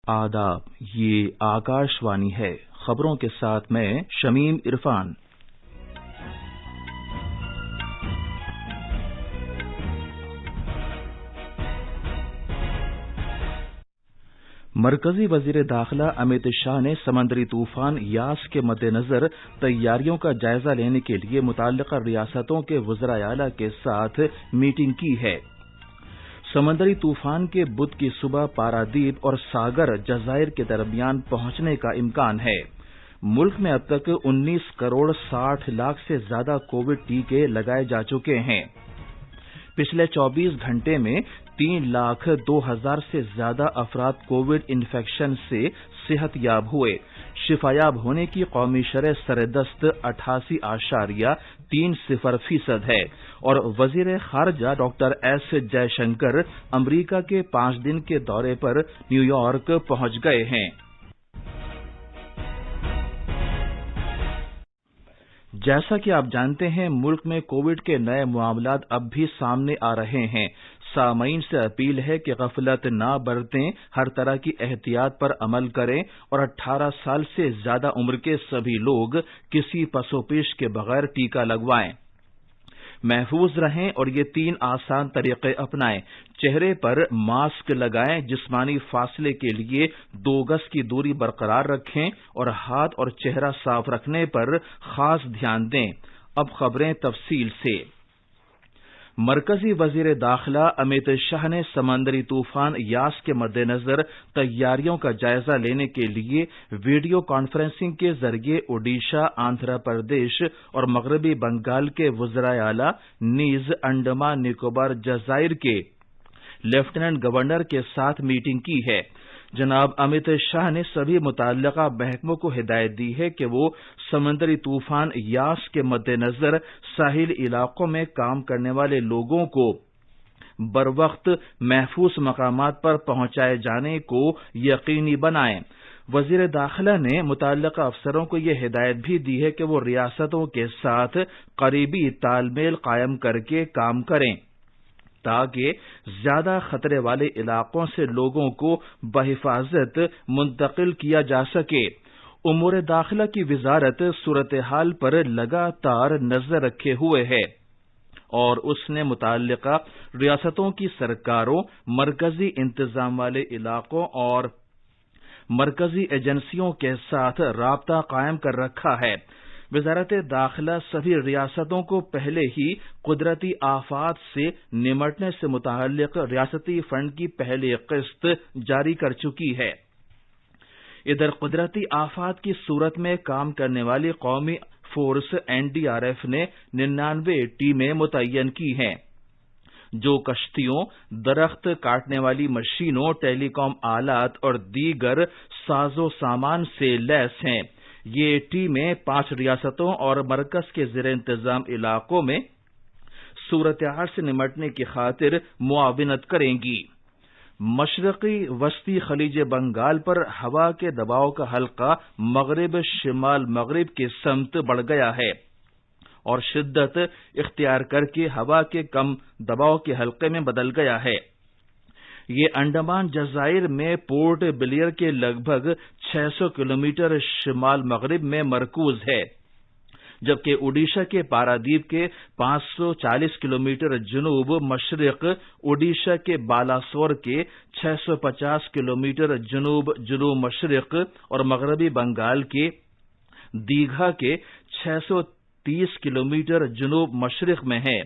آداب، یہ آکاشوانی ہے۔ خبروں کے ساتھ میں شمیم عرفان۔ مرکزی وزیر داخلہ امت شاہ نے سمندری طوفان یاس کے مد نظر تیاریوں کا جائزہ لینے کے لیے متعلقہ ریاستوں کے وزرائے اعلیٰ کے ساتھ میٹنگ کی ہے۔ سمندری طوفان کے بدھ کی صبح پارادیپ اور ساگر جزائر کے درمیان پہنچنے کا امکان ہے۔ ملک میں اب تک 19 کروڑ 60 لاکھ سے زیادہ کووڈ ٹیکے لگائے جا چکے ہیں۔ پچھلے 24 گھنٹے میں 3,02,000 سے زیادہ افراد کووڈ انفیکشن سے صحت یاب ہوئے۔ شفا یاب ہونے کی قومی شرح سردست 88.30% ہے اور وزیر خارجہ ڈاکٹر ایس جے شنکر امریکہ کے 5 دن کے دورے پر نیو یارک پہنچ گئے ہیں۔ جیسا کہ آپ جانتے ہیں، ملک میں کووڈ کے نئے معاملات اب بھی سامنے آ رہے ہیں۔ سامعین سے اپیل ہے کہ غفلت نہ برتیں، ہر طرح کی احتیاط پر عمل کریں اور 18 سال سے زیادہ عمر کے سبھی لوگ کسی پس و پیش کے بغیر ٹیکہ لگوائیں۔ محفوظ رہیں اور یہ 3 آسان طریقے اپنائیں۔ چہرے پر ماسک لگائیں، جسمانی فاصلے کے لیے 2 گز کی دوری برقرار رکھیں اور ہاتھ اور چہرہ صاف رکھنے پر خاص دھیان دیں۔ اب خبریں تفصیل سے۔ مرکزی وزیر داخلہ امت شاہ نے سمندری طوفان یاس کے مد نظر تیاریوں کا جائزہ لینے کے لیے ویڈیو کانفرنسنگ کے ذریعے اوڈیشہ، آندھرا پردیش اور مغربی بنگال کے وزرائے اعلیٰ نیز انڈمان نکوبار جزائر کے لیفٹیننٹ گورنر کے ساتھ میٹنگ کی ہے۔ جناب امت شاہ نے سبھی متعلقہ محکموں کو ہدایت دی ہے کہ وہ سمندری طوفان یاس کے مد نظر ساحلی علاقوں میں کام کرنے والے لوگوں کو بروقت محفوظ مقامات پر پہنچائے جانے کو یقینی بنائیں۔ وزیر داخلہ نے متعلقہ افسروں کو یہ ہدایت بھی دی ہے کہ وہ ریاستوں کے ساتھ قریبی تال میل قائم کر کے کام کریں تاکہ زیادہ خطرے والے علاقوں سے لوگوں کو بحفاظت منتقل کیا جا سکے۔ امور داخلہ کی وزارت صورتحال پر لگاتار نظر رکھے ہوئے ہے اور اس نے متعلقہ ریاستوں کی سرکاروں، مرکزی انتظام والے علاقوں اور مرکزی ایجنسیوں کے ساتھ رابطہ قائم کر رکھا ہے۔ وزارت داخلہ سبھی ریاستوں کو پہلے ہی قدرتی آفات سے نمٹنے سے متعلق ریاستی فنڈ کی پہلی قسط جاری کر چکی ہے۔ ادھر قدرتی آفات کی صورت میں کام کرنے والی قومی فورس NDRF نے 99 ٹیمیں متعین کی ہیں جو کشتیوں، درخت کاٹنے والی مشینوں، ٹیلی کام آلات اور دیگر ساز و سامان سے لیس ہیں۔ یہ ٹیمیں 5 ریاستوں اور مرکز کے زیر انتظام علاقوں میں صورتحال سے نمٹنے کی خاطر معاونت کریں گی۔ مشرقی وسطی خلیج بنگال پر ہوا کے دباؤ کا حلقہ مغرب شمال مغرب کی سمت بڑھ گیا ہے اور شدت اختیار کر کے ہوا کے کم دباؤ کے حلقے میں بدل گیا ہے۔ یہ انڈمان جزائر میں پورٹ بلیئر کے لگ بھگ 600 کلومیٹر شمال مغرب میں مرکوز ہے، جبکہ اوڈیشہ کے پارادیپ کے 540 کلومیٹر جنوب مشرق، اوڈیشہ کے بالاسور کے 650 کلومیٹر جنوب جنوب مشرق اور مغربی بنگال کے دیگھا کے 630 کلومیٹر جنوب مشرق میں ہے۔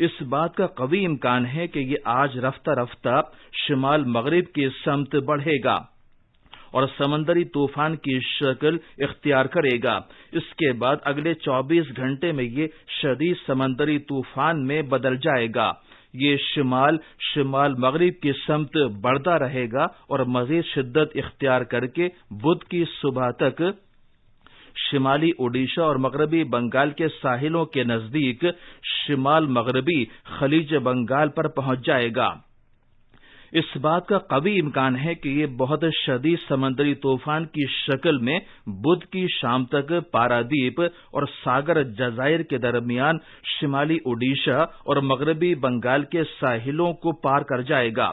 اس بات کا قوی امکان ہے کہ یہ آج رفتہ رفتہ شمال مغرب کی سمت بڑھے گا اور سمندری طوفان کی شکل اختیار کرے گا۔ اس کے بعد اگلے 24 گھنٹے میں یہ شدید سمندری طوفان میں بدل جائے گا۔ یہ شمال شمال مغرب کی سمت بڑھتا رہے گا اور مزید شدت اختیار کر کے بدھ کی صبح تک شمالی اوڈیشہ اور مغربی بنگال کے ساحلوں کے نزدیک شمال مغربی خلیج بنگال پر پہنچ جائے گا۔ اس بات کا قوی امکان ہے کہ یہ بہت شدید سمندری طوفان کی شکل میں بدھ کی شام تک پارادیپ اور ساگر جزائر کے درمیان شمالی اوڈیشہ اور مغربی بنگال کے ساحلوں کو پار کر جائے گا۔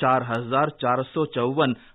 4,454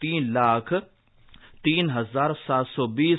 3,03,720